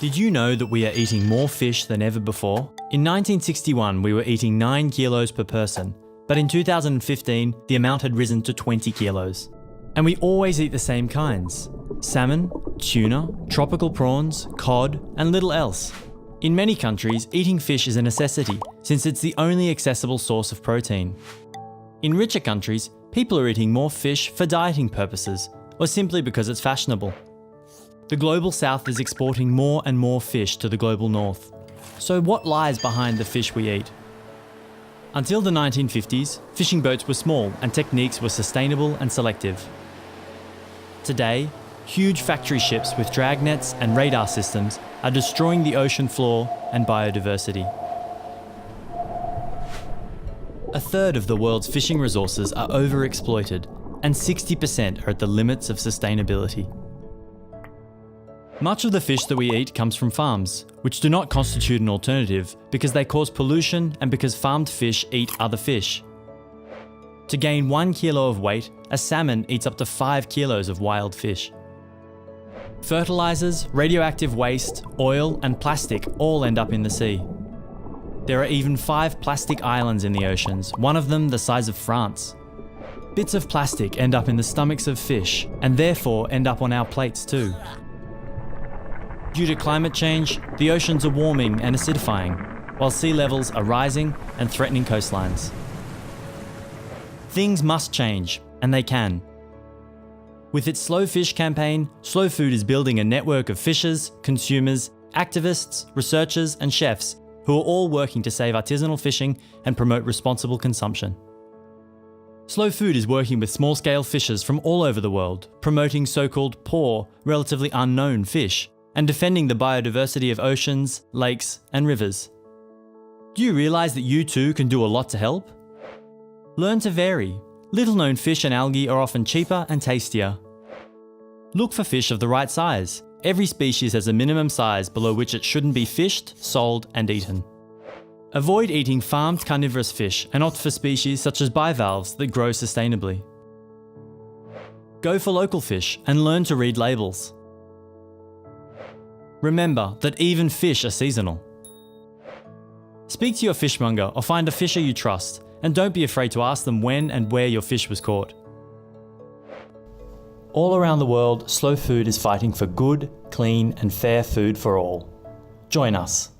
Did you know that we are eating more fish than ever before? In 1961, we were eating 9 kilos per person, but in 2015, the amount had risen to 20 kilos. And we always eat the same kinds: salmon, tuna, tropical prawns, cod, and little else. In many countries, eating fish is a necessity, since it's the only accessible source of protein. In richer countries, people are eating more fish for dieting purposes, or simply because it's fashionable. The global south is exporting more and more fish to the global north. So what lies behind the fish we eat? Until the 1950s, fishing boats were small and techniques were sustainable and selective. Today, huge factory ships with drag nets and radar systems are destroying the ocean floor and biodiversity. A third of the world's fishing resources are overexploited, and 60% are at the limits of sustainability. Much of the fish that we eat comes from farms, which do not constitute an alternative because they cause pollution and because farmed fish eat other fish. To gain 1 kilo of weight, a salmon eats up to 5 kilos of wild fish. Fertilizers, radioactive waste, oil, and plastic all end up in the sea. There are even 5 plastic islands in the oceans, one of them the size of France. Bits of plastic end up in the stomachs of fish, and therefore end up on our plates too. Due to climate change, the oceans are warming and acidifying, while sea levels are rising and threatening coastlines. Things must change, and they can. With its Slow Fish campaign, Slow Food is building a network of fishers, consumers, activists, researchers, and chefs who are all working to save artisanal fishing and promote responsible consumption. Slow Food is working with small-scale fishers from all over the world, promoting so-called poor, relatively unknown fish, and defending the biodiversity of oceans, lakes, and rivers. Do you realise that you too can do a lot to help? Learn to vary. Little-known fish and algae are often cheaper and tastier. Look for fish of the right size. Every species has a minimum size below which it shouldn't be fished, sold, and eaten. Avoid eating farmed carnivorous fish and opt for species such as bivalves that grow sustainably. Go for local fish and learn to read labels. Remember that even fish are seasonal. Speak to your fishmonger or find a fisher you trust, and don't be afraid to ask them when and where your fish was caught. All around the world, Slow Food is fighting for good, clean, and fair food for all. Join us.